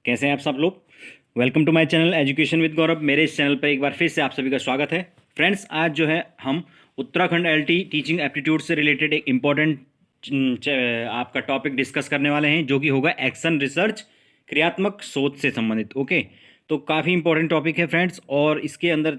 कैसे हैं आप सब लोग। Welcome to my channel education with Gaurav. मेरे इस चैनल पर एक बार फिर से आप सभी का स्वागत है। फ्रेंड्स, आज जो है हम उत्तराखंड एलटी टीचिंग एप्टीट्यूड से रिलेटेड एक इम्पॉर्टेंट आपका टॉपिक डिस्कस करने वाले हैं, जो कि होगा एक्शन रिसर्च, क्रियात्मक शोध से संबंधित। ओके, तो काफ़ी इंपॉर्टेंट टॉपिक है फ्रेंड्स, और इसके अंदर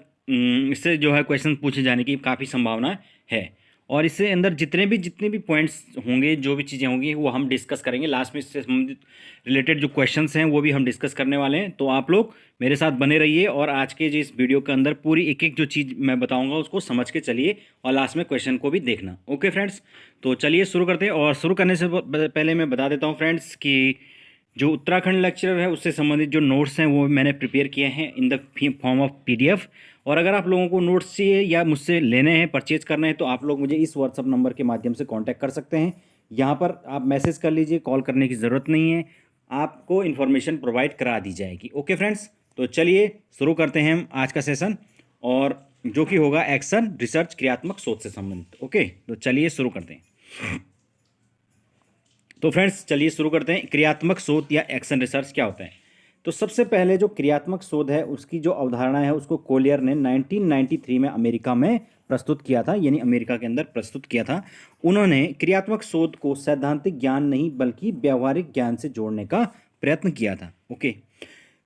इससे जो है क्वेश्चन पूछे जाने की काफ़ी संभावना है। और इससे अंदर जितने भी पॉइंट्स होंगे, जो भी चीज़ें होंगी, वो हम डिस्कस करेंगे लास्ट में। इससे संबंधित रिलेटेड जो क्वेश्चंस हैं वो भी हम डिस्कस करने वाले हैं। तो आप लोग मेरे साथ बने रहिए और आज के जो इस वीडियो के अंदर पूरी एक एक जो चीज़ मैं बताऊंगा उसको समझ के चलिए, और लास्ट में क्वेश्चन को भी देखना। ओके फ्रेंड्स, तो चलिए शुरू करते हैं। और शुरू करने से पहले मैं बता देता हूँ फ्रेंड्स कि जो उत्तराखंड लेक्चरर है उससे संबंधित जो नोट्स हैं वो मैंने प्रिपेयर किए हैं in the form of PDF. और अगर आप लोगों को नोट्स चाहिए या मुझसे लेने हैं, परचेज करने हैं, तो आप लोग मुझे इस व्हाट्सअप नंबर के माध्यम से कांटेक्ट कर सकते हैं। यहाँ पर आप मैसेज कर लीजिए, कॉल करने की ज़रूरत नहीं है, आपको इन्फॉर्मेशन प्रोवाइड करा दी जाएगी। ओके फ्रेंड्स, तो चलिए शुरू करते हैं हम आज का सेशन, और जो कि होगा एक्शन रिसर्च क्रियात्मक शोध से संबंधित। ओके, तो चलिए शुरू करते हैं। तो फ्रेंड्स चलिए शुरू करते हैं। क्रियात्मक शोध या एक्शन रिसर्च क्या होता है। तो सबसे पहले जो क्रियात्मक शोध है उसकी जो अवधारणा है उसको कोलियर ने 1993 में अमेरिका में प्रस्तुत किया था, यानी अमेरिका के अंदर प्रस्तुत किया था। उन्होंने क्रियात्मक शोध को सैद्धांतिक ज्ञान नहीं बल्कि व्यावहारिक ज्ञान से जोड़ने का प्रयत्न किया था। ओके,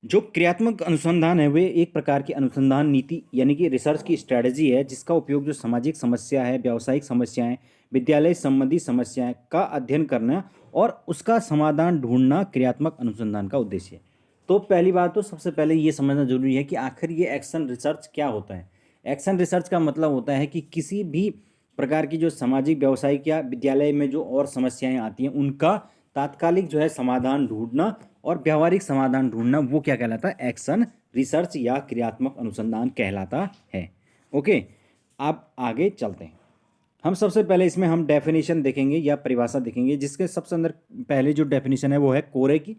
जो क्रियात्मक अनुसंधान है वे एक प्रकार की अनुसंधान नीति यानी कि रिसर्च की स्ट्रेटजी है, जिसका उपयोग जो सामाजिक समस्या है, व्यावसायिक समस्याएं, विद्यालय संबंधी समस्याएं का अध्ययन करना और उसका समाधान ढूंढना क्रियात्मक अनुसंधान का उद्देश्य है। तो पहली बात तो सबसे पहले ये समझना जरूरी है कि आखिर ये एक्शन रिसर्च क्या होता है। एक्शन रिसर्च का मतलब होता है कि किसी भी प्रकार की जो सामाजिक, व्यावसायिक या विद्यालय में जो और समस्याएं आती हैं उनका तात्कालिक जो है समाधान ढूंढना और व्यावहारिक समाधान ढूंढना, वो क्या कहलाता है, एक्शन रिसर्च या क्रियात्मक अनुसंधान कहलाता है। ओके, अब आगे चलते हैं। हम सबसे पहले इसमें हम डेफिनेशन देखेंगे या परिभाषा देखेंगे, जिसके सबसे अंदर पहले जो डेफिनेशन है वो है कोरे की।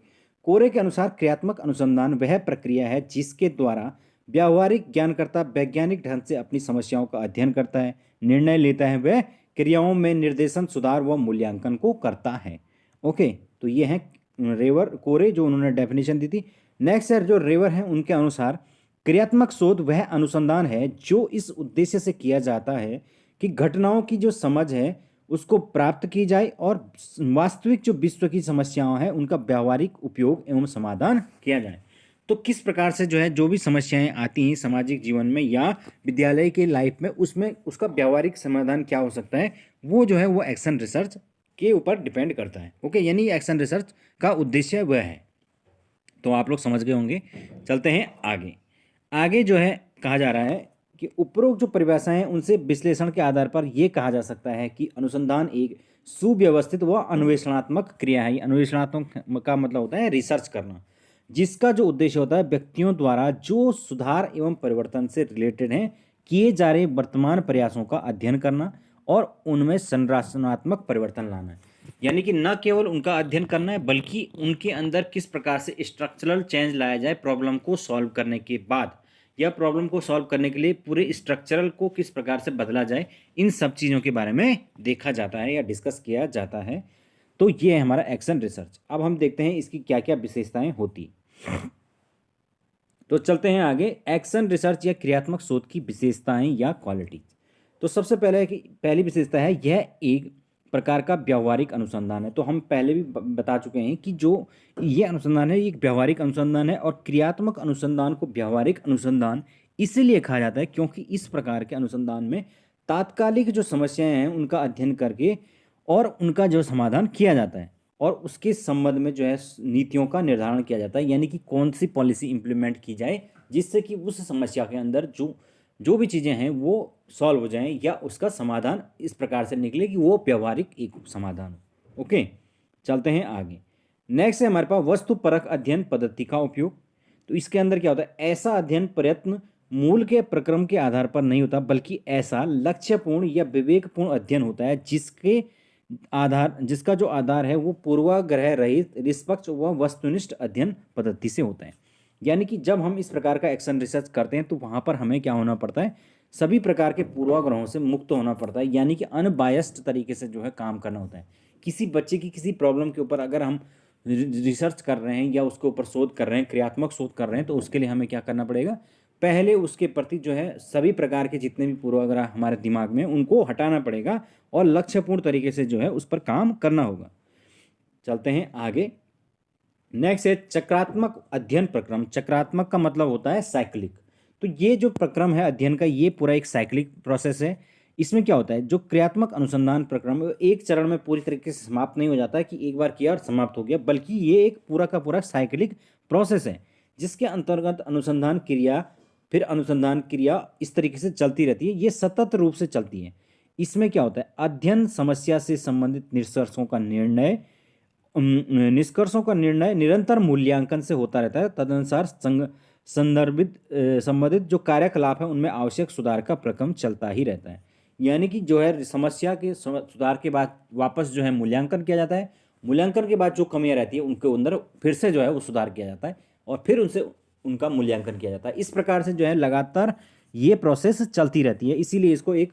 कोरे के अनुसार क्रियात्मक अनुसंधान वह प्रक्रिया है जिसके द्वारा व्यावहारिक ज्ञानकर्ता वैज्ञानिक ढंग से अपनी समस्याओं का अध्ययन करता है, निर्णय लेता है, वह क्रियाओं में निर्देशन, सुधार व मूल्यांकन को करता है। ओके, तो ये है रेवर कोरे जो उन्होंने डेफिनेशन दी थी। नेक्स्ट है जो रेवर है, उनके अनुसार क्रियात्मक शोध वह अनुसंधान है जो इस उद्देश्य से किया जाता है कि घटनाओं की जो समझ है उसको प्राप्त की जाए और वास्तविक जो विश्व की समस्याएं हैं उनका व्यावहारिक उपयोग एवं समाधान किया जाए। तो किस प्रकार से जो है जो भी समस्याएं आती हैं सामाजिक जीवन में या विद्यालय के लाइफ में, उसमें उसका व्यावहारिक समाधान क्या हो सकता है, वो जो है वो एक्शन रिसर्च के ऊपर डिपेंड करता है। ओके, यानी एक्शन रिसर्च का उद्देश्य वह है। तो आप लोग समझ गए होंगे। चलते हैं आगे। आगे जो है कहा जा रहा है कि उपरोक्त जो परिभाषाएं हैं उनसे विश्लेषण के आधार पर यह कहा जा सकता है कि अनुसंधान एक सुव्यवस्थित व अन्वेषणात्मक क्रिया है। अन्वेषणात्मक का मतलब होता है रिसर्च करना, जिसका जो उद्देश्य होता है व्यक्तियों द्वारा जो सुधार एवं परिवर्तन से रिलेटेड हैं किए जा रहे वर्तमान प्रयासों का अध्ययन करना और उनमें संरचनात्मक परिवर्तन लाना है। यानी कि न केवल उनका अध्ययन करना है बल्कि उनके अंदर किस प्रकार से स्ट्रक्चरल चेंज लाया जाए प्रॉब्लम को सॉल्व करने के बाद, या प्रॉब्लम को सॉल्व करने के लिए पूरे स्ट्रक्चरल को किस प्रकार से बदला जाए, इन सब चीज़ों के बारे में देखा जाता है या डिस्कस किया जाता है। तो ये है हमारा एक्शन रिसर्च। अब हम देखते हैं इसकी क्या क्या विशेषताएं होती। तो चलते हैं आगे। एक्शन रिसर्च या क्रियात्मक शोध की विशेषताएं या क्वालिटीज। तो सबसे पहली विशेषता है यह एक प्रकार का व्यावहारिक अनुसंधान है। तो हम पहले भी बता चुके हैं कि जो ये अनुसंधान है ये एक व्यावहारिक अनुसंधान है, और क्रियात्मक अनुसंधान को व्यावहारिक अनुसंधान इसीलिए कहा जाता है क्योंकि इस प्रकार के अनुसंधान में तात्कालिक जो समस्याएं हैं उनका अध्ययन करके और उनका जो समाधान किया जाता है, और उसके संबंध में जो है नीतियों का निर्धारण किया जाता है, यानी कि कौन सी पॉलिसी इंप्लीमेंट की जाए जिससे कि उस समस्या के अंदर जो भी चीज़ें हैं वो सॉल्व हो जाएं या उसका समाधान इस प्रकार से निकले कि वो व्यावहारिक एक समाधान हो। ओके, चलते हैं आगे। नेक्स्ट है हमारे पास वस्तुपरक अध्ययन पद्धति का उपयोग। तो इसके अंदर क्या होता है, ऐसा अध्ययन प्रयत्न मूल के प्रक्रम के आधार पर नहीं होता बल्कि ऐसा लक्ष्यपूर्ण या विवेकपूर्ण अध्ययन होता है जिसका जो आधार है वो पूर्वाग्रह रहित, निष्पक्ष व वस्तुनिष्ठ अध्ययन पद्धति से होता है। यानी कि जब हम इस प्रकार का एक्शन रिसर्च करते हैं तो वहाँ पर हमें क्या होना पड़ता है, सभी प्रकार के पूर्वाग्रहों से मुक्त होना पड़ता है, यानी कि अनबायस्ड तरीके से जो है काम करना होता है। किसी बच्चे की किसी प्रॉब्लम के ऊपर अगर हम रिसर्च कर रहे हैं या उसके ऊपर शोध कर रहे हैं, क्रियात्मक शोध कर रहे हैं, तो उसके लिए हमें क्या करना पड़ेगा, पहले उसके प्रति जो है सभी प्रकार के जितने भी पूर्वाग्रह हमारे दिमाग में उनको हटाना पड़ेगा और लक्ष्यपूर्ण तरीके से जो है उस पर काम करना होगा। चलते हैं आगे। नेक्स्ट है चक्रात्मक अध्ययन प्रक्रम। चक्रात्मक का मतलब होता है साइक्लिक। तो ये जो प्रक्रम है अध्ययन का, ये पूरा एक साइक्लिक प्रोसेस है। इसमें क्या होता है, जो क्रियात्मक अनुसंधान प्रक्रम एक चरण में पूरी तरीके से समाप्त नहीं हो जाता है कि एक बार किया और समाप्त हो गया, बल्कि ये एक पूरा का पूरा साइक्लिक प्रोसेस है जिसके अंतर्गत अनुसंधान क्रिया फिर अनुसंधान क्रिया इस तरीके से चलती रहती है। ये सतत रूप से चलती है। इसमें क्या होता है, अध्ययन समस्या से संबंधित निष्कर्षों का निर्णय निरंतर मूल्यांकन से होता रहता है। तदनुसार संबंधित जो कार्यकलाप है उनमें आवश्यक सुधार का प्रक्रम चलता ही रहता है। यानी कि जो है समस्या के सुधार के बाद वापस जो है मूल्यांकन किया जाता है। मूल्यांकन के बाद जो कमियां रहती है उनके अंदर फिर से जो है वो सुधार किया जाता है और फिर उनसे उनका मूल्यांकन किया जाता है। इस प्रकार से जो है लगातार ये प्रोसेस चलती रहती है, इसीलिए इसको एक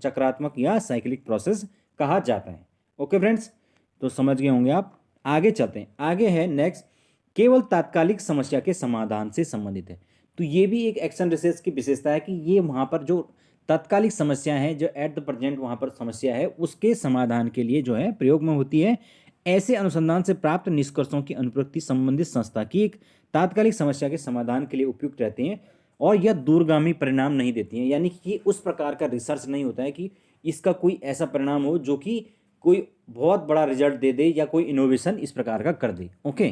चक्रात्मक या साइक्लिक प्रोसेस कहा जाता है। ओके फ्रेंड्स, तो समझ गए होंगे आप। आगे चलते हैं। आगे है नेक्स्ट, केवल तात्कालिक समस्या के समाधान से संबंधित है। तो ये भी एक एक्शन रिसर्च की विशेषता है कि ये वहाँ पर जो तात्कालिक समस्या है, जो एट द प्रेजेंट वहाँ पर समस्या है, उसके समाधान के लिए जो है प्रयोग में होती है। ऐसे अनुसंधान से प्राप्त निष्कर्षों की अनुप्रयुक्ति संबंधित संस्था की एक तात्कालिक समस्या के समाधान के लिए उपयुक्त रहते हैं और यह दूरगामी परिणाम नहीं देती हैं। यानी कि उस प्रकार का रिसर्च नहीं होता है कि इसका कोई ऐसा परिणाम हो जो कि कोई बहुत बड़ा रिजल्ट दे दे या कोई इनोवेशन इस प्रकार का कर दे। ओके,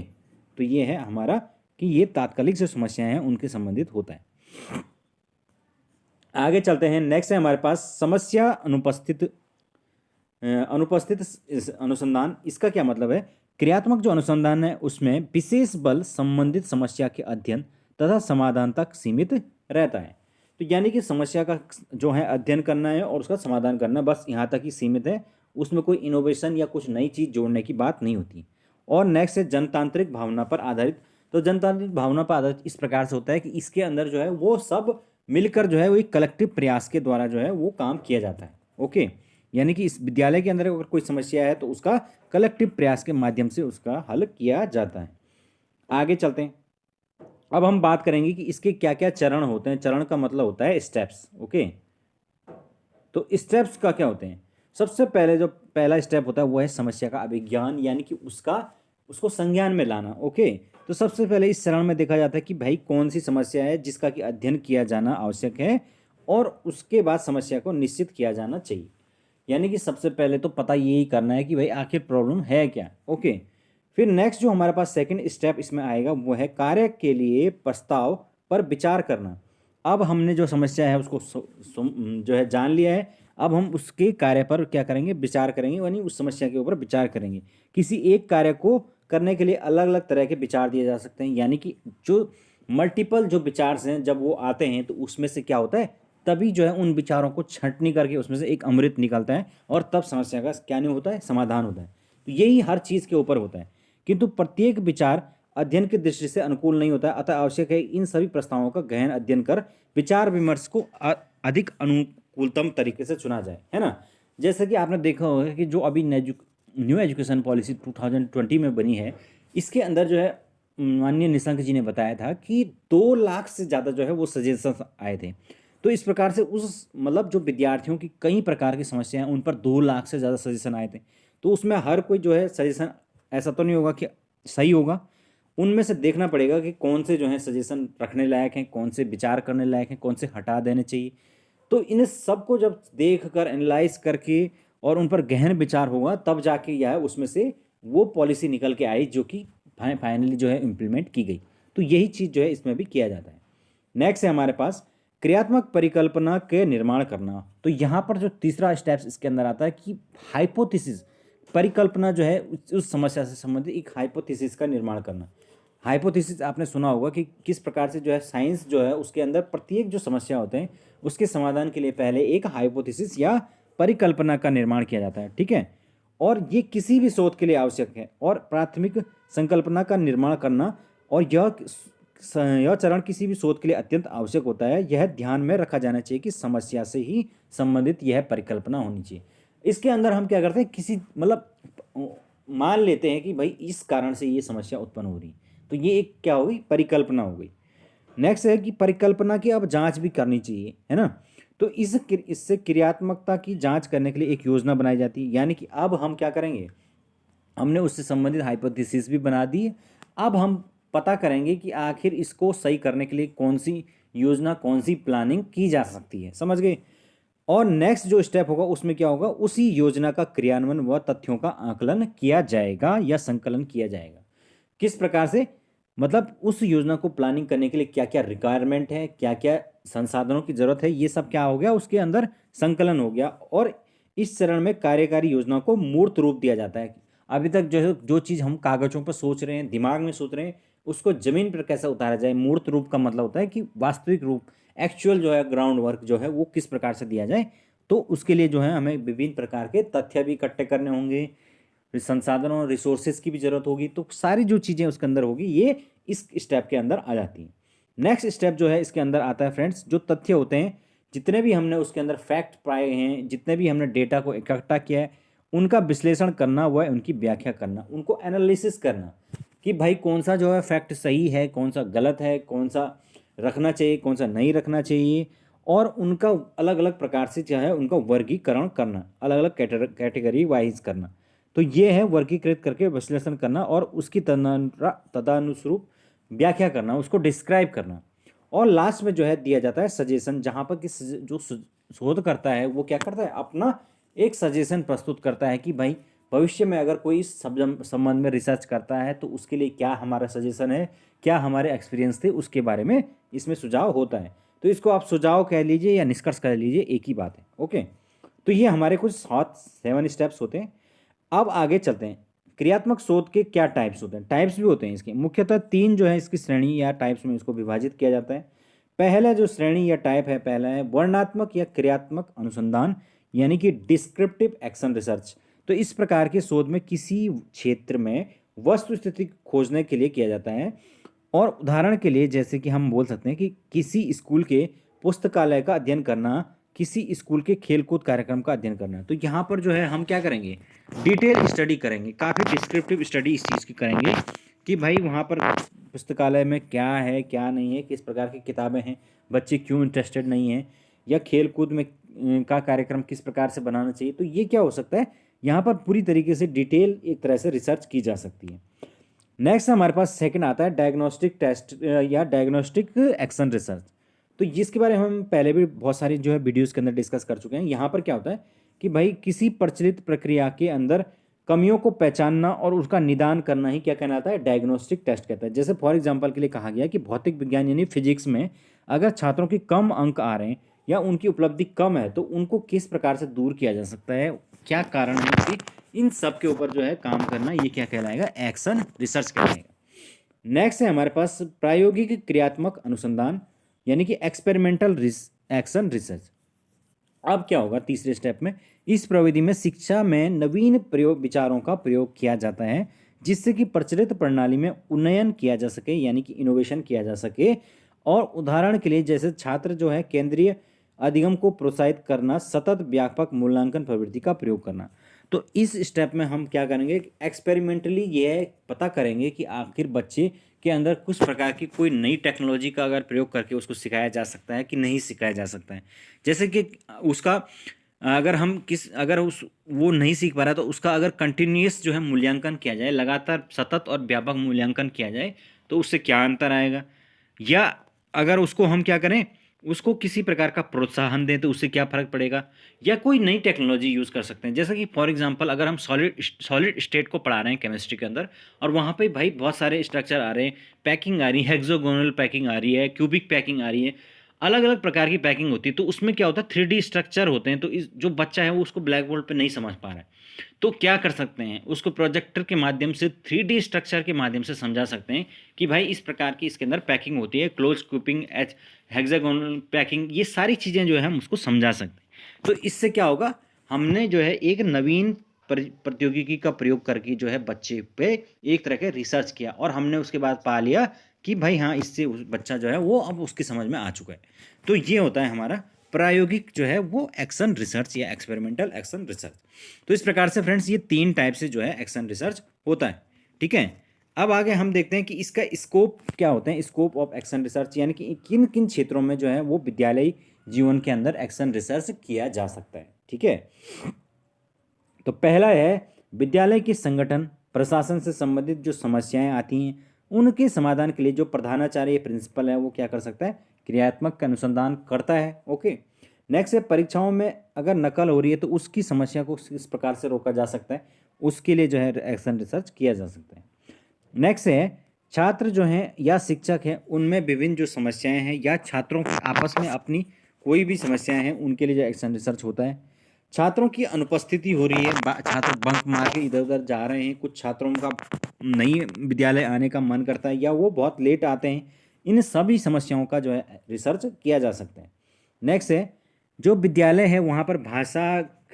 तो ये है हमारा कि ये तात्कालिक जो समस्याएं हैं उनके संबंधित होता है। आगे चलते हैं। नेक्स्ट है हमारे पास समस्या अनुपस्थित अनुसंधान। इसका क्या मतलब है, क्रियात्मक जो अनुसंधान है उसमें विशेष बल संबंधित समस्या के अध्ययन तथा समाधान तक सीमित रहता है। तो यानी कि समस्या का जो है अध्ययन करना है और उसका समाधान करना, बस यहाँ तक ही सीमित है। उसमें कोई इनोवेशन या कुछ नई चीज़ जोड़ने की बात नहीं होती। और नेक्स्ट है जनतांत्रिक भावना पर आधारित। तो जनतांत्रिक भावना पर आधारित इस प्रकार से होता है कि इसके अंदर जो है वो सब मिलकर जो है वो एक कलेक्टिव प्रयास के द्वारा जो है वो काम किया जाता है। ओके, यानी कि इस विद्यालय के अंदर अगर कोई समस्या है तो उसका कलेक्टिव प्रयास के माध्यम से उसका हल किया जाता है। आगे चलते हैं। अब हम बात करेंगे कि इसके क्या क्या चरण होते हैं। चरण का मतलब होता है स्टेप्स। ओके, तो स्टेप्स का क्या होते हैं, सबसे पहले जो पहला स्टेप होता है वो है समस्या का अभिज्ञान, यानी कि उसको संज्ञान में लाना। ओके, तो सबसे पहले इस चरण में देखा जाता है कि भाई कौन सी समस्या है जिसका कि अध्ययन किया जाना आवश्यक है और उसके बाद समस्या को निश्चित किया जाना चाहिए। यानी कि सबसे पहले तो पता यही करना है कि भाई आखिर प्रॉब्लम है क्या। ओके, फिर नेक्स्ट जो हमारे पास सेकंड स्टेप इसमें आएगा वो है कार्य के लिए प्रस्ताव पर विचार करना। अब हमने जो समस्या है उसको जो है जान लिया है, अब हम उसके कार्य पर क्या करेंगे, विचार करेंगे, यानी उस समस्या के ऊपर विचार करेंगे। किसी एक कार्य को करने के लिए अलग अलग तरह के विचार दिए जा सकते हैं, यानी कि जो मल्टीपल जो विचार हैं जब वो आते हैं तो उसमें से क्या होता है, तभी जो है उन विचारों को छंटनी करके उसमें से एक अमृत निकलता है और तब समस्या का क्या नहीं होता है, समाधान होता है। तो यही हर चीज़ के ऊपर होता है, किंतु प्रत्येक विचार अध्ययन की दृष्टि से अनुकूल नहीं होता है। अतः आवश्यक है इन सभी प्रस्तावों का गहन अध्ययन कर विचार विमर्श को अधिक अनुकूलतम तरीके से चुना जाए, है ना। जैसे कि आपने देखा होगा कि जो अभी न्यू एजुकेशन पॉलिसी 2020 में बनी है, इसके अंदर जो है माननीय निशंक जी ने बताया था कि 2 लाख से ज़्यादा जो है वो सजेशन आए थे। तो इस प्रकार से उस मतलब जो विद्यार्थियों की कई प्रकार की समस्याएं उन पर 2 लाख से ज़्यादा सजेशन आए थे। तो उसमें हर कोई जो है सजेशन ऐसा तो नहीं होगा कि सही होगा, उनमें से देखना पड़ेगा कि कौन से जो है सजेशन रखने लायक हैं, कौन से विचार करने लायक हैं, कौन से हटा देने चाहिए। तो इन सबको जब देख कर एनालाइज करके और उन पर गहन विचार होगा तब जाके यह उसमें से वो पॉलिसी निकल के आई जो कि फाइनली जो है इम्प्लीमेंट की गई। तो यही चीज़ जो है इसमें भी किया जाता है। नेक्स्ट है हमारे पास क्रियात्मक परिकल्पना के निर्माण करना। तो यहाँ पर जो तीसरा स्टेप्स इसके अंदर आता है कि हाइपोथेसिस, परिकल्पना जो है उस समस्या से संबंधित एक हाइपोथेसिस का निर्माण करना। हाइपोथेसिस आपने सुना होगा कि किस प्रकार से जो है साइंस जो है उसके अंदर प्रत्येक जो समस्या होते हैं उसके समाधान के लिए पहले एक हाइपोथेसिस या परिकल्पना का निर्माण किया जाता है, ठीक है। और ये किसी भी शोध के लिए आवश्यक है और प्राथमिक संकल्पना का निर्माण करना, और यह चरण किसी भी शोध के लिए अत्यंत आवश्यक होता है। यह ध्यान में रखा जाना चाहिए कि समस्या से ही संबंधित यह परिकल्पना होनी चाहिए। इसके अंदर हम क्या करते हैं, किसी मतलब मान लेते हैं कि भाई इस कारण से ये समस्या उत्पन्न हो रही है, तो ये एक क्या हो गई, परिकल्पना हो गई। नेक्स्ट है कि परिकल्पना की अब जांच भी करनी चाहिए, है ना। तो इससे क्रियात्मकता की जांच करने के लिए एक योजना बनाई जाती है, यानी कि अब हम क्या करेंगे, हमने उससे संबंधित हाइपोथेसिस भी बना दी है। अब हम पता करेंगे कि आखिर इसको सही करने के लिए कौन सी योजना, कौन सी प्लानिंग की जा सकती है, समझ गए। और नेक्स्ट जो स्टेप होगा उसमें क्या होगा, उसी योजना का क्रियान्वयन व तथ्यों का आकलन किया जाएगा या संकलन किया जाएगा। किस प्रकार से, मतलब उस योजना को प्लानिंग करने के लिए क्या क्या रिक्वायरमेंट है, क्या क्या संसाधनों की जरूरत है, ये सब क्या हो गया, उसके अंदर संकलन हो गया। और इस चरण में कार्यकारी योजना को मूर्त रूप दिया जाता है। अभी तक जो चीज़ हम कागजों पर सोच रहे हैं, दिमाग में सोच रहे हैं, उसको जमीन पर कैसे उतारा जाए। मूर्त रूप का मतलब होता है कि वास्तविक रूप, एक्चुअल जो है ग्राउंड वर्क जो है वो किस प्रकार से दिया जाए। तो उसके लिए जो है हमें विभिन्न प्रकार के तथ्य भी इकट्ठे करने होंगे, संसाधनों और रिसोर्सेज की भी जरूरत होगी। तो सारी जो चीज़ें उसके अंदर होगी ये इस स्टेप के अंदर आ जाती हैं। नेक्स्ट स्टेप जो है इसके अंदर आता है फ्रेंड्स, जो तथ्य होते हैं, जितने भी हमने उसके अंदर फैक्ट पाए हैं, जितने भी हमने डेटा को इकट्ठा किया है, उनका विश्लेषण करना, व उनकी व्याख्या करना, उनको एनालिसिस करना कि भाई कौन सा जो है फैक्ट सही है, कौन सा गलत है, कौन सा रखना चाहिए, कौन सा नहीं रखना चाहिए, और उनका अलग अलग प्रकार से जो है उनका वर्गीकरण करना, अलग अलग कैटेगरी वाइज करना। तो ये है वर्गीकृत करके विश्लेषण करना और उसकी तदनुरूप व्याख्या करना, उसको डिस्क्राइब करना। और लास्ट में जो है दिया जाता है सजेशन, जहाँ पर कि जो शोध करता है वो क्या करता है, अपना एक सजेशन प्रस्तुत करता है कि भाई भविष्य में अगर कोई इस संबंध में रिसर्च करता है तो उसके लिए क्या हमारा सजेशन है, क्या हमारे एक्सपीरियंस थे, उसके बारे में इसमें सुझाव होता है। तो इसको आप सुझाव कह लीजिए या निष्कर्ष कह लीजिए, एक ही बात है। ओके, तो ये हमारे कुछ 7 स्टेप्स होते हैं। अब आगे चलते हैं, क्रियात्मक शोध के क्या टाइप्स होते हैं, टाइप्स भी होते हैं इसके, मुख्यतः 3 जो है इसकी श्रेणी या टाइप्स में इसको विभाजित किया जाता है। पहला जो श्रेणी या टाइप है, पहला है वर्णनात्मक या क्रियात्मक अनुसंधान, यानी कि डिस्क्रिप्टिव एक्शन रिसर्च। तो इस प्रकार के शोध में किसी क्षेत्र में वस्तु स्थिति खोजने के लिए किया जाता है। और उदाहरण के लिए जैसे कि हम बोल सकते हैं कि किसी स्कूल के पुस्तकालय का अध्ययन करना, किसी स्कूल के खेलकूद कार्यक्रम का अध्ययन करना। तो यहाँ पर जो है हम क्या करेंगे, डिटेल स्टडी करेंगे, काफ़ी डिस्क्रिप्टिव स्टडी इस चीज़ की करेंगे कि भाई वहाँ पर पुस्तकालय में क्या है, क्या नहीं है, किस प्रकार की किताबें हैं, बच्चे क्यों इंटरेस्टेड नहीं हैं, या खेल कूद में का कार्यक्रम किस प्रकार से बनाना चाहिए। तो ये क्या हो सकता है, यहाँ पर पूरी तरीके से डिटेल एक तरह से रिसर्च की जा सकती है। नेक्स्ट हमारे पास सेकंड आता है डायग्नोस्टिक टेस्ट या डायग्नोस्टिक एक्शन रिसर्च। तो जिसके बारे में हम पहले भी बहुत सारी जो है वीडियोस के अंदर डिस्कस कर चुके हैं। यहाँ पर क्या होता है कि भाई किसी प्रचलित प्रक्रिया के अंदर कमियों को पहचानना और उसका निदान करना ही क्या कहलाता है, डायग्नोस्टिक टेस्ट कहता है। जैसे फॉर एग्जांपल के लिए कहा गया कि भौतिक विज्ञान यानी फिजिक्स में अगर छात्रों की कम अंक आ रहे हैं या उनकी उपलब्धि कम है तो उनको किस प्रकार से दूर किया जा सकता है, क्या कारण है इसकी, इन सब के ऊपर जो है काम करना, ये क्या कहलाएगा, एक्शन रिसर्च कहलाएगा। नेक्स्ट है हमारे पास प्रायोगिक क्रियात्मक अनुसंधान, यानी कि एक्सपेरिमेंटल एक्शन रिसर्च। अब क्या होगा तीसरे स्टेप में, इस प्रविधि में शिक्षा में नवीन प्रयोग विचारों का प्रयोग किया जाता है जिससे कि प्रचलित प्रणाली में उन्नयन किया जा सके, यानी कि इनोवेशन किया जा सके। और उदाहरण के लिए जैसे छात्र जो है केंद्रीय अधिगम को प्रोत्साहित करना, सतत व्यापक मूल्यांकन प्रवृत्ति का प्रयोग करना। तो इस स्टेप में हम क्या करेंगे, एक्सपेरिमेंटली ये पता करेंगे कि आखिर बच्चे के अंदर कुछ प्रकार की कोई नई टेक्नोलॉजी का अगर प्रयोग करके उसको सिखाया जा सकता है कि नहीं सिखाया जा सकता है। जैसे कि उसका अगर उस वो नहीं सीख पा रहा तो उसका अगर कंटिन्यूस जो है मूल्यांकन किया जाए, लगातार सतत और व्यापक मूल्यांकन किया जाए तो उससे क्या अंतर आएगा। या अगर उसको हम क्या करें, उसको किसी प्रकार का प्रोत्साहन दें तो उससे क्या फर्क पड़ेगा। या कोई नई टेक्नोलॉजी यूज़ कर सकते हैं, जैसे कि फॉर एग्जांपल अगर हम सॉलिड स्टेट को पढ़ा रहे हैं केमिस्ट्री के अंदर और वहाँ पे भाई बहुत सारे स्ट्रक्चर आ रहे हैं, पैकिंग आ रही है, हेक्सागोनल पैकिंग आ रही है, क्यूबिक पैकिंग आ रही है, अलग अलग प्रकार की पैकिंग होती है। तो उसमें क्या होता है, 3D स्ट्रक्चर होते हैं। तो इस जो बच्चा है वो उसको ब्लैक बोर्ड पे नहीं समझ पा रहा है, तो क्या कर सकते हैं, उसको प्रोजेक्टर के माध्यम से 3D स्ट्रक्चर के माध्यम से समझा सकते हैं कि भाई इस प्रकार की इसके अंदर पैकिंग होती है, क्लोज क्यूपिंग, हेक्सागोनल पैकिंग, ये सारी चीज़ें जो है हम उसको समझा सकते हैं। तो इससे क्या होगा, हमने जो है एक नवीन प्रौद्योगिकी का प्रयोग करके जो है बच्चे पे एक तरह के रिसर्च किया और हमने उसके बाद पा लिया कि भाई हाँ, इससे बच्चा जो है वो अब उसकी समझ में आ चुका है। तो ये होता है हमारा प्रायोगिक जो है वो एक्शन रिसर्च या एक्सपेरिमेंटल एक्शन रिसर्च। तो इस प्रकार से फ्रेंड्स ये 3 टाइप से जो है एक्शन रिसर्च होता है, ठीक है। अब आगे हम देखते हैं कि इसका स्कोप क्या होते हैं, स्कोप ऑफ एक्शन रिसर्च, यानी कि किन किन क्षेत्रों में जो है वो विद्यालयी जीवन के अंदर एक्शन रिसर्च किया जा सकता है, ठीक है। तो पहला है विद्यालय के संगठन प्रशासन से संबंधित जो समस्याएं आती हैं उनके समाधान के लिए जो प्रधानाचार्य प्रिंसिपल है वो क्या कर सकता है, क्रियात्मक का अनुसंधान करता है, ओके। नेक्स्ट है परीक्षाओं में अगर नकल हो रही है तो उसकी समस्या को किस प्रकार से रोका जा सकता है, उसके लिए जो है एक्शन रिसर्च किया जा सकता है। नेक्स्ट है छात्र जो हैं या शिक्षक हैं उनमें विभिन्न जो समस्याएं हैं या छात्रों की आपस में अपनी कोई भी समस्याएं हैं उनके लिए जो एक्शन रिसर्च होता है। छात्रों की अनुपस्थिति हो रही है, छात्र बंक मार के इधर उधर जा रहे हैं, कुछ छात्रों का नहीं विद्यालय आने का मन करता है या वो बहुत लेट आते हैं, इन सभी समस्याओं का जो है रिसर्च किया जा सकता है। नेक्स्ट है जो विद्यालय है वहाँ पर भाषा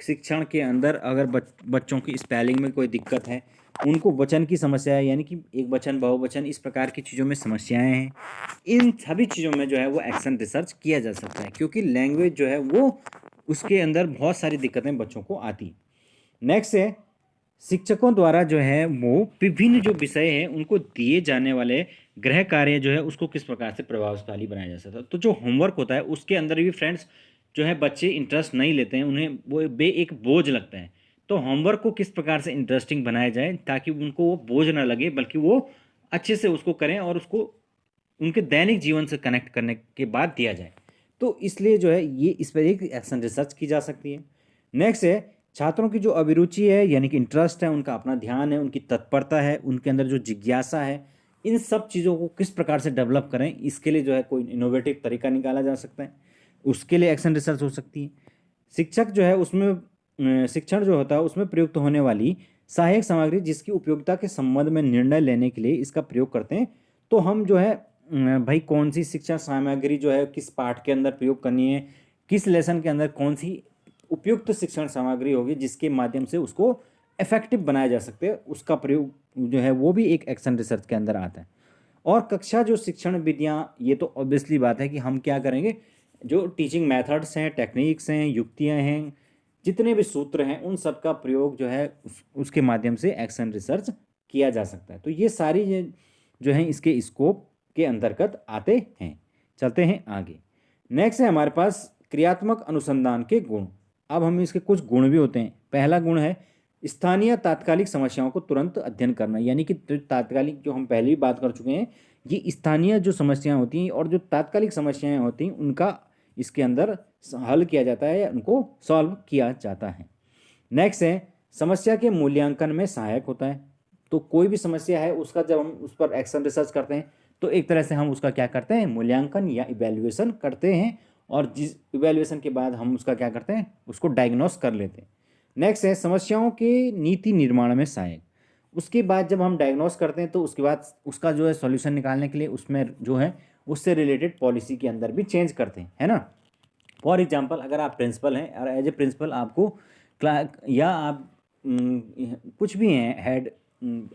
शिक्षण के अंदर अगर बच्चों की स्पेलिंग में कोई दिक्कत है, उनको वचन की समस्या है यानी कि एक वचन बहुवचन इस प्रकार की चीज़ों में समस्याएं हैं, इन सभी चीज़ों में जो है वो एक्शन रिसर्च किया जा सकता है, क्योंकि लैंग्वेज जो है वो उसके अंदर बहुत सारी दिक्कतें बच्चों को आती। नेक्स्ट है शिक्षकों द्वारा जो है वो विभिन्न जो विषय हैं उनको दिए जाने वाले गृह कार्य जो है उसको किस प्रकार से प्रभावशाली बनाया जा सकता है। तो जो होमवर्क होता है उसके अंदर भी फ्रेंड्स जो है बच्चे इंटरेस्ट नहीं लेते हैं, उन्हें वो एक बोझ लगता है। तो होमवर्क को किस प्रकार से इंटरेस्टिंग बनाया जाए ताकि उनको वो बोझ ना लगे बल्कि वो अच्छे से उसको करें और उसको उनके दैनिक जीवन से कनेक्ट करने के बाद दिया जाए। तो इसलिए जो है ये इस पर एक एक्शन रिसर्च की जा सकती है। नेक्स्ट है छात्रों की जो अभिरुचि है यानी कि इंटरेस्ट है, उनका अपना ध्यान है, उनकी तत्परता है, उनके अंदर जो जिज्ञासा है, इन सब चीज़ों को किस प्रकार से डेवलप करें, इसके लिए जो है कोई इनोवेटिव तरीका निकाला जा सकता है, उसके लिए एक्शन रिसर्च हो सकती है। शिक्षक जो है उसमें शिक्षण जो होता है उसमें प्रयुक्त होने वाली सहायक सामग्री जिसकी उपयोगिता के संबंध में निर्णय लेने के लिए इसका प्रयोग करते हैं। तो हम जो है भाई कौन सी शिक्षा सामग्री जो है किस पाठ के अंदर प्रयोग करनी है, किस लेसन के अंदर कौन सी उपयुक्त शिक्षण सामग्री होगी जिसके माध्यम से उसको इफेक्टिव बनाया जा सकते हैं, उसका प्रयोग जो है वो भी एक एक्शन रिसर्च के अंदर आता है। और कक्षा जो शिक्षण विधियाँ, ये तो ऑब्वियसली बात है कि हम क्या करेंगे, जो टीचिंग मेथड्स हैं, टेक्निक्स हैं, युक्तियाँ हैं, जितने भी सूत्र हैं उन सब का प्रयोग जो है उसके माध्यम से एक्शन रिसर्च किया जा सकता है। तो ये सारी जो हैं इसके स्कोप के अंतर्गत आते हैं। चलते हैं आगे। नेक्स्ट है हमारे पास क्रियात्मक अनुसंधान के गुण। अब हम इसके कुछ गुण भी होते हैं। पहला गुण है स्थानीय तात्कालिक समस्याओं को तुरंत अध्ययन करना, यानी कि तात्कालिक जो हम पहले भी बात कर चुके हैं, ये स्थानीय जो समस्याएं होती हैं और जो तात्कालिक समस्याएं होती हैं उनका इसके अंदर हल किया जाता है या उनको सॉल्व किया जाता है। नेक्स्ट है समस्या के मूल्यांकन में सहायक होता है। तो कोई भी समस्या है उसका जब हम उस पर एक्शन रिसर्च करते हैं तो एक तरह से हम उसका क्या करते हैं, मूल्यांकन या इवैल्यूएशन करते हैं, और जिस इवैल्यूएशन के बाद हम उसका क्या करते हैं, उसको डायग्नोस कर लेते हैं। नेक्स्ट है समस्याओं के नीति निर्माण में सहायक। उसके बाद जब हम डायग्नोस करते हैं तो उसके बाद उसका जो है सॉल्यूशन निकालने के लिए उसमें जो है उससे रिलेटेड पॉलिसी के अंदर भी चेंज करते हैं, है ना। फॉर एग्जांपल अगर आप प्रिंसिपल हैं और एज ए प्रिंसिपल आपको या आप कुछ भी हैं, हेड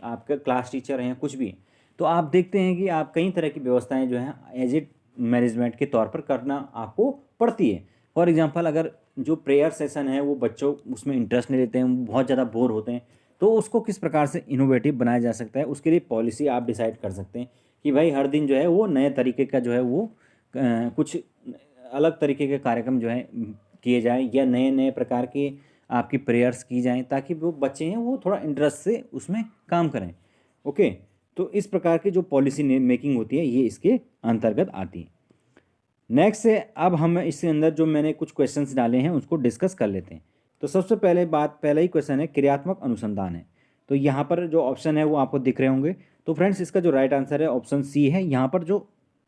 आपका क्लास टीचर हैं, कुछ भी हैं, तो आप देखते हैं कि आप कई तरह की व्यवस्थाएं जो हैं एज ए मैनेजमेंट के तौर पर करना आपको पड़ती है। फॉर एग्जांपल अगर जो प्रेयर सेशन है वो बच्चों उसमें इंटरेस्ट नहीं लेते हैं, वो बहुत ज़्यादा बोर होते हैं, तो उसको किस प्रकार से इनोवेटिव बनाया जा सकता है, उसके लिए पॉलिसी आप डिसाइड कर सकते हैं कि भाई हर दिन जो है वो नए तरीके का जो है वो कुछ अलग तरीके के कार्यक्रम जो है किए जाएँ या नए नए प्रकार के आपकी प्रेयर्स की जाएँ ताकि वो बच्चे हैं वो थोड़ा इंटरेस्ट से उसमें काम करें, ओके। तो इस प्रकार की जो पॉलिसी मेकिंग होती है ये इसके अंतर्गत आती है। नेक्स्ट है अब हम इसके अंदर जो मैंने कुछ क्वेश्चंस डाले हैं उसको डिस्कस कर लेते हैं। तो सबसे पहला ही क्वेश्चन है क्रियात्मक अनुसंधान है। तो यहाँ पर जो ऑप्शन है वो आपको दिख रहे होंगे। तो फ्रेंड्स इसका जो राइट आंसर है ऑप्शन सी है। यहाँ पर जो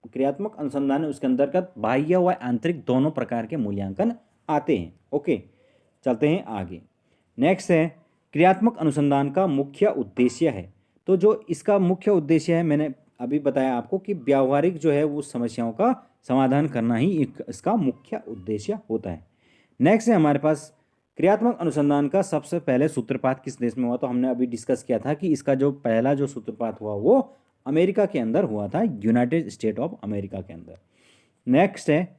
क्रियात्मक अनुसंधान है उसके अंतर्गत बाह्य व आंतरिक दोनों प्रकार के मूल्यांकन आते हैं, ओके। चलते हैं आगे। नेक्स्ट है क्रियात्मक अनुसंधान का मुख्य उद्देश्य है। तो जो इसका मुख्य उद्देश्य है मैंने अभी बताया आपको कि व्यावहारिक जो है वो समस्याओं का समाधान करना ही एक इसका मुख्य उद्देश्य होता है। नेक्स्ट है हमारे पास क्रियात्मक अनुसंधान का सबसे पहले सूत्रपात किस देश में हुआ। तो हमने अभी डिस्कस किया था कि इसका जो पहला जो सूत्रपात हुआ वो अमेरिका के अंदर हुआ था, यूनाइटेड स्टेट ऑफ अमेरिका के अंदर। नेक्स्ट है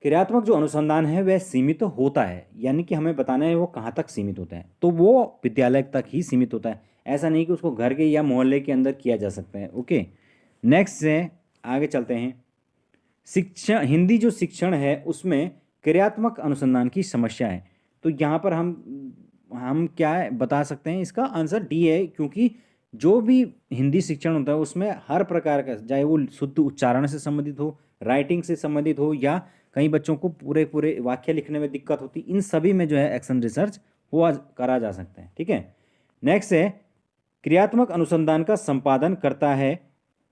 क्रियात्मक जो अनुसंधान है वह सीमित होता है, यानी कि हमें बताना है वो कहाँ तक सीमित होता है, तो वो विद्यालय तक ही सीमित होता है। ऐसा नहीं कि उसको घर के या मोहल्ले के अंदर किया जा सकता है। ओके, नेक्स्ट है, आगे चलते हैं। शिक्षण, हिंदी जो शिक्षण है उसमें क्रियात्मक अनुसंधान की समस्या है। तो यहाँ पर हम क्या बता सकते हैं, इसका आंसर डी है, क्योंकि जो भी हिंदी शिक्षण होता है उसमें हर प्रकार का, चाहे वो शुद्ध उच्चारण से संबंधित हो, राइटिंग से संबंधित हो, या कई बच्चों को पूरे पूरे वाक्य लिखने में दिक्कत होती, इन सभी में जो है एक्शन रिसर्च हुआ करा जा सकता है। ठीक है, नेक्स्ट है, क्रियात्मक अनुसंधान का संपादन करता है।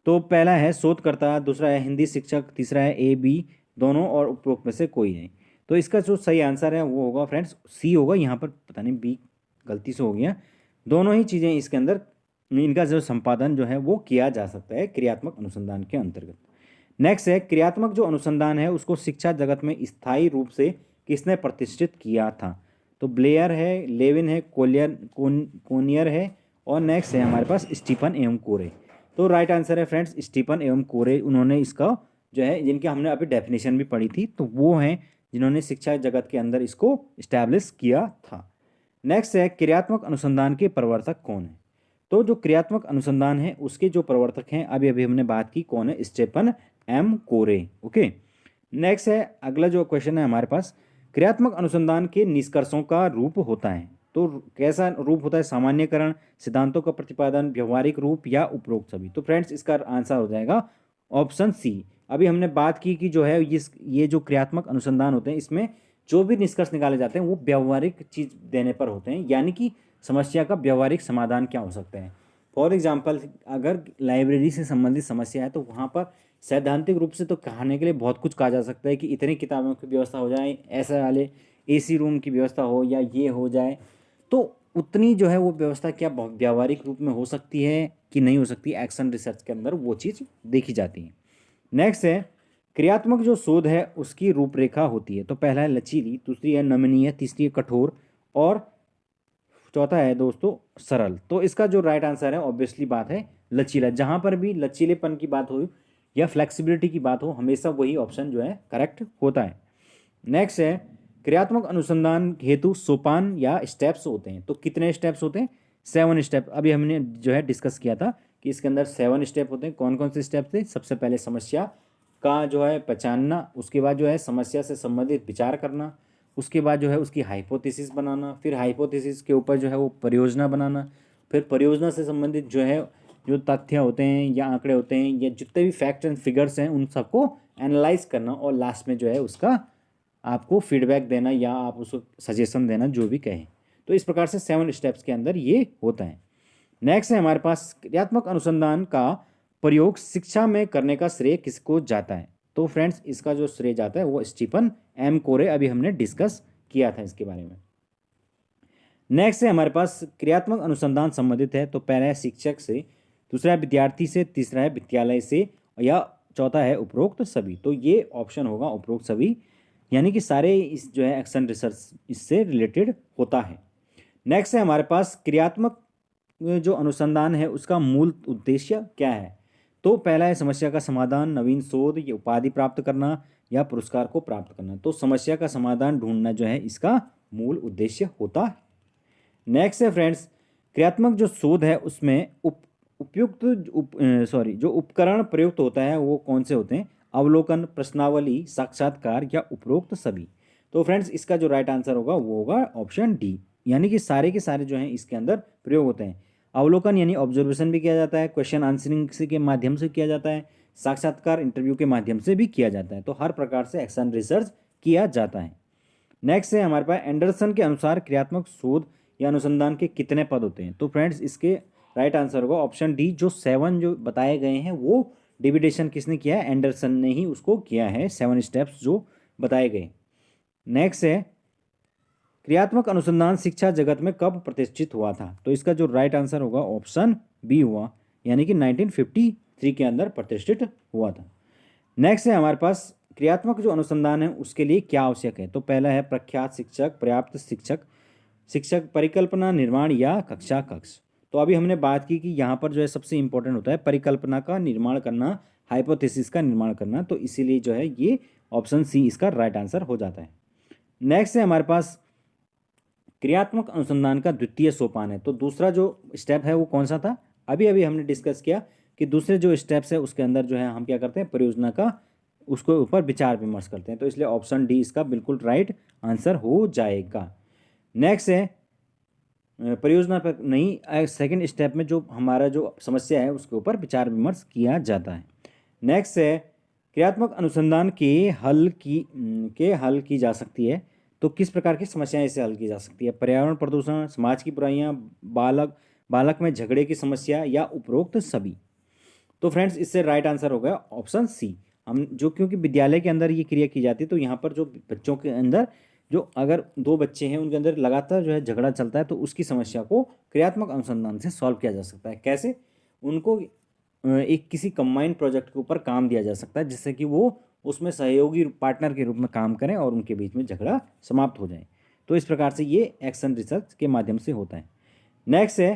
तो पहला है शोधकर्ता, दूसरा है हिंदी शिक्षक, तीसरा है ए बी दोनों, और उपरोक्त में से कोई नहीं। तो इसका जो सही आंसर है वो होगा फ्रेंड्स सी होगा। यहाँ पर पता नहीं बी गलती से हो गया, दोनों ही चीज़ें इसके अंदर, इनका जो संपादन जो है वो किया जा सकता है क्रियात्मक अनुसंधान के अंतर्गत। नेक्स्ट है, क्रियात्मक जो अनुसंधान है उसको शिक्षा जगत में स्थायी रूप से किसने प्रतिष्ठित किया था। तो ब्लेयर है, लेविन है, कोनियर है, और नेक्स्ट है हमारे पास स्टीफन एवं कोरे। तो राइट आंसर है फ्रेंड्स स्टीफन एवं कोरे। उन्होंने इसका जो है, जिनकी हमने अभी डेफिनेशन भी पढ़ी थी, तो वो हैं जिन्होंने शिक्षा जगत के अंदर इसको इस्टेब्लिश किया था। नेक्स्ट है, क्रियात्मक अनुसंधान के प्रवर्तक कौन है। तो जो क्रियात्मक अनुसंधान है उसके जो प्रवर्तक हैं अभी अभी हमने बात की, कौन है, स्टीफन एम कोरे। ओके, नेक्स्ट है, अगला जो क्वेश्चन है हमारे पास, क्रियात्मक अनुसंधान के निष्कर्षों का रूप होता है। तो कैसा रूप होता है, सामान्यकरण, सिद्धांतों का प्रतिपादन, व्यवहारिक रूप, या उपरोक्त सभी। तो फ्रेंड्स इसका आंसर हो जाएगा ऑप्शन सी। अभी हमने बात की कि जो है ये जो क्रियात्मक अनुसंधान होते हैं इसमें जो भी निष्कर्ष निकाले जाते हैं वो व्यवहारिक चीज देने पर होते हैं, यानी कि समस्या का व्यवहारिक समाधान क्या हो सकते हैं। फॉर एग्जाम्पल, अगर लाइब्रेरी से संबंधित समस्या है तो वहाँ पर सैद्धांतिक रूप से तो कहने के लिए बहुत कुछ कहा जा सकता है कि इतनी किताबों की व्यवस्था हो जाए, ऐसे वाले एसी रूम की व्यवस्था हो, या ये हो जाए। तो उतनी जो है वो व्यवस्था क्या व्यावहारिक रूप में हो सकती है कि नहीं हो सकती, एक्शन रिसर्च के अंदर वो चीज़ देखी जाती है। नेक्स्ट है, क्रियात्मक जो शोध है उसकी रूपरेखा होती है। तो पहला है लचीली, दूसरी है नमनीय, तीसरी है कठोर, और चौथा है दोस्तों सरल। तो इसका जो राइट आंसर है ऑब्वियसली बात है लचीला। जहाँ पर भी लचीलेपन की बात हो या फ्लेक्सिबिलिटी की बात हो, हमेशा वही ऑप्शन जो है करेक्ट होता है। नेक्स्ट है, क्रियात्मक अनुसंधान हेतु सोपान या स्टेप्स होते हैं। तो कितने स्टेप्स होते हैं, 7 स्टेप। अभी हमने जो है डिस्कस किया था कि इसके अंदर 7 स्टेप होते हैं। कौन कौन से स्टेप थे, सबसे पहले समस्या का जो है पहचानना, उसके बाद जो है समस्या से संबंधित विचार करना, उसके बाद जो है उसकी हाइपोथेसिस बनाना, फिर हाइपोथेसिस के ऊपर जो है वो परियोजना बनाना, फिर परियोजना से संबंधित जो है जो तथ्य होते हैं या आंकड़े होते हैं या जितने भी फैक्ट एंड फिगर्स हैं उन सबको एनालाइज करना, और लास्ट में जो है उसका आपको फीडबैक देना या आप उसको सजेशन देना, जो भी कहें। तो इस प्रकार से 7 स्टेप्स के अंदर ये होता है। नेक्स्ट है हमारे पास, क्रियात्मक अनुसंधान का प्रयोग शिक्षा में करने का श्रेय किसको जाता है। तो फ्रेंड्स इसका जो श्रेय जाता है वो स्टीफन एम कोरे, अभी हमने डिस्कस किया था इसके बारे में। नेक्स्ट है हमारे पास, क्रियात्मक अनुसंधान संबंधित है। तो पहला है शिक्षक से, दूसरा है विद्यार्थी से, तीसरा है विद्यालय से, या चौथा है उपरोक्त सभी। तो ये ऑप्शन होगा उपरोक्त सभी, यानी कि सारे इस जो है एक्शन रिसर्च इससे रिलेटेड होता है। नेक्स्ट है हमारे पास, क्रियात्मक जो अनुसंधान है उसका मूल उद्देश्य क्या है। तो पहला है समस्या का समाधान, नवीन शोध, या उपाधि प्राप्त करना, या पुरस्कार को प्राप्त करना। तो समस्या का समाधान ढूंढना जो है इसका मूल उद्देश्य होता है। नेक्स्ट है फ्रेंड्स, क्रियात्मक जो शोध है उसमें जो उपकरण प्रयुक्त होता है वो कौन से होते हैं, अवलोकन, प्रश्नावली, साक्षात्कार, या उपरोक्त सभी। तो फ्रेंड्स इसका जो राइट आंसर होगा वो होगा ऑप्शन डी, यानी कि सारे के सारे जो हैं इसके अंदर प्रयोग होते हैं। अवलोकन यानी ऑब्जर्वेशन भी किया जाता है, क्वेश्चन आंसरिंग के माध्यम से किया जाता है, साक्षात्कार इंटरव्यू के माध्यम से भी किया जाता है। तो हर प्रकार से एक्शन रिसर्च किया जाता है। नेक्स्ट है हमारे पास, एंडरसन के अनुसार क्रियात्मक शोध या अनुसंधान के कितने पद होते हैं। तो फ्रेंड्स इसके राइट आंसर होगा ऑप्शन डी, जो 7 जो बताए गए हैं वो डिविडेशन किसने किया है, एंडरसन ने ही उसको किया है, 7 स्टेप्स जो बताए गए। नेक्स्ट है, क्रियात्मक अनुसंधान शिक्षा जगत में कब प्रतिष्ठित हुआ था। तो इसका जो राइट आंसर होगा ऑप्शन बी हुआ, यानी कि 1953 के अंदर प्रतिष्ठित हुआ था। नेक्स्ट है हमारे पास, क्रियात्मक जो अनुसंधान है उसके लिए क्या आवश्यक है। तो पहला है प्रख्यात शिक्षक, पर्याप्त शिक्षक परिकल्पना, निर्माण, या कक्षा कक्ष। तो अभी हमने बात की कि यहाँ पर जो है सबसे इंपॉर्टेंट होता है परिकल्पना का निर्माण करना, हाइपोथेसिस का निर्माण करना। तो इसीलिए जो है ये ऑप्शन सी इसका राइट आंसर हो जाता है। नेक्स्ट है हमारे पास क्रियात्मक अनुसंधान का द्वितीय सोपान है। तो दूसरा जो स्टेप है वो कौन सा था, अभी अभी हमने डिस्कस किया कि दूसरे जो स्टेप्स है उसके अंदर जो है हम क्या करते हैं, परियोजना का उसको ऊपर विचार विमर्श करते हैं। तो इसलिए ऑप्शन डी इसका बिल्कुल राइट आंसर हो जाएगा। नेक्स्ट है परियोजना पर नहीं, सेकंड स्टेप में जो हमारा जो समस्या है उसके ऊपर विचार विमर्श किया जाता है। नेक्स्ट है क्रियात्मक अनुसंधान के हल की जा सकती है। तो किस प्रकार की समस्याएं इसे हल की जा सकती है, पर्यावरण प्रदूषण, समाज की बुराइयां, बालक में झगड़े की समस्या या उपरोक्त सभी। तो फ्रेंड्स इससे राइट आंसर हो गया ऑप्शन सी। हम जो क्योंकि विद्यालय के अंदर ये क्रिया की जाती है तो यहाँ पर जो बच्चों के अंदर जो अगर दो बच्चे हैं उनके अंदर लगातार जो है झगड़ा चलता है तो उसकी समस्या को क्रियात्मक अनुसंधान से सॉल्व किया जा सकता है। कैसे, उनको एक किसी कंबाइंड प्रोजेक्ट के ऊपर काम दिया जा सकता है जिससे कि वो उसमें सहयोगी पार्टनर के रूप में काम करें और उनके बीच में झगड़ा समाप्त हो जाए। तो इस प्रकार से ये एक्शन रिसर्च के माध्यम से होता है। नेक्स्ट है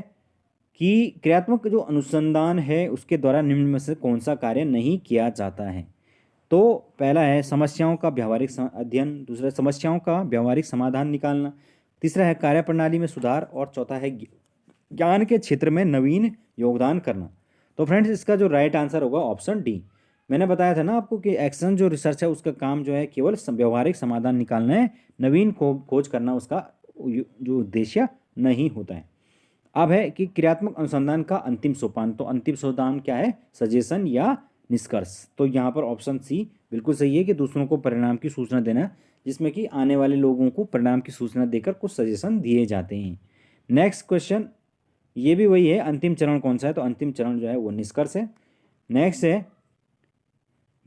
कि क्रियात्मक जो अनुसंधान है उसके द्वारा निम्न में से कौन सा कार्य नहीं किया जाता है। तो पहला है समस्याओं का व्यावहारिक अध्ययन, दूसरा समस्याओं का व्यावहारिक समाधान निकालना, तीसरा है कार्यप्रणाली में सुधार और चौथा है ज्ञान के क्षेत्र में नवीन योगदान करना। तो फ्रेंड्स इसका जो राइट आंसर होगा ऑप्शन डी। मैंने बताया था ना आपको कि एक्शन जो रिसर्च है उसका काम जो है केवल व्यावहारिक समाधान निकालना है, नवीन खोज करना उसका जो उद्देश्य नहीं होता है। अब है कि क्रियात्मक अनुसंधान का अंतिम सोपान। तो अंतिम सोपान क्या है, सजेशन या निष्कर्ष। तो यहाँ पर ऑप्शन सी बिल्कुल सही है कि दूसरों को परिणाम की सूचना देना, जिसमें कि आने वाले लोगों को परिणाम की सूचना देकर कुछ सजेशन दिए जाते हैं। नेक्स्ट क्वेश्चन ये भी वही है, अंतिम चरण कौन सा है, तो अंतिम चरण जो है वो निष्कर्ष है। नेक्स्ट है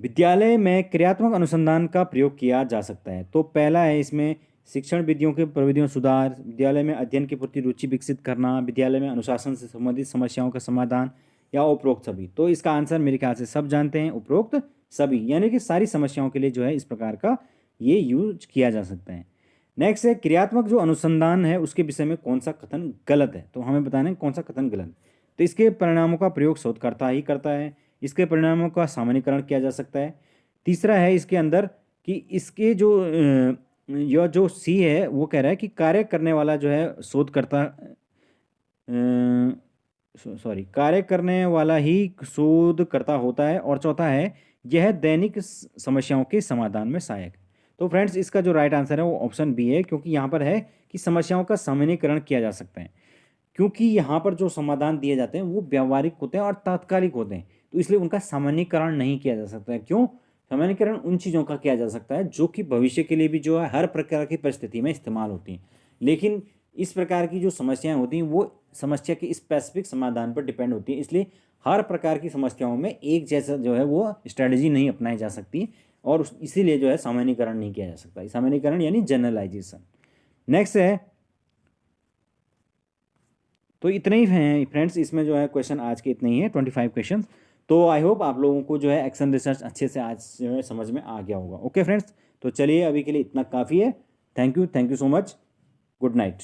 विद्यालय में क्रियात्मक अनुसंधान का प्रयोग किया जा सकता है। तो पहला है इसमें शिक्षण विधियों के प्रविधियों सुधार, विद्यालय में अध्ययन के प्रति रुचि विकसित करना, विद्यालय में अनुशासन से संबंधित समस्याओं का समाधान या उपरोक्त सभी। तो इसका आंसर मेरे ख्याल से सब जानते हैं, उपरोक्त सभी, यानी कि सारी समस्याओं के लिए जो है इस प्रकार का ये यूज किया जा सकता है। नेक्स्ट है क्रियात्मक जो अनुसंधान है उसके विषय में कौन सा कथन गलत है। तो हमें बताना है कौन सा कथन गलत। तो इसके परिणामों का प्रयोग शोधकर्ता ही करता है, इसके परिणामों का सामान्यीकरण किया जा सकता है। तीसरा है इसके अंदर कि इसके जो यह जो सी है वो कह रहा है कि कार्य करने वाला जो है शोधकर्ता कार्य करने वाला ही शोधकर्ता होता है। और चौथा है यह दैनिक समस्याओं के समाधान में सहायक। तो फ्रेंड्स इसका जो राइट आंसर है वो ऑप्शन बी है, क्योंकि यहाँ पर है कि समस्याओं का सामान्यीकरण किया जा सकता है, क्योंकि यहाँ पर जो समाधान दिए जाते हैं वो व्यावहारिक होते हैं और तात्कालिक होते हैं, तो इसलिए उनका सामान्यीकरण नहीं किया जा सकता है। क्यों, सामान्यीकरण उन चीज़ों का किया जा सकता है जो कि भविष्य के लिए भी जो है हर प्रकार की परिस्थिति में इस्तेमाल होती हैं, लेकिन इस प्रकार की जो समस्याएं होती हैं वो समस्या के स्पेसिफिक समाधान पर डिपेंड होती है। इसलिए हर प्रकार की समस्याओं में एक जैसा जो है वो स्ट्रेटजी नहीं अपनाई जा सकती और इसीलिए जो है सामान्यीकरण नहीं किया जा सकता। सामान्यीकरण यानी जनरलाइजेशन। नेक्स्ट है, तो इतने ही हैं फ्रेंड्स, इसमें जो है क्वेश्चन आज के इतने ही हैं, 25 क्वेश्चन। तो आई होप आप लोगों को जो है एक्शन रिसर्च अच्छे से आज जो है समझ में आ गया होगा। ओके फ्रेंड्स, तो चलिए अभी के लिए इतना काफ़ी है। Thank you so much, good night.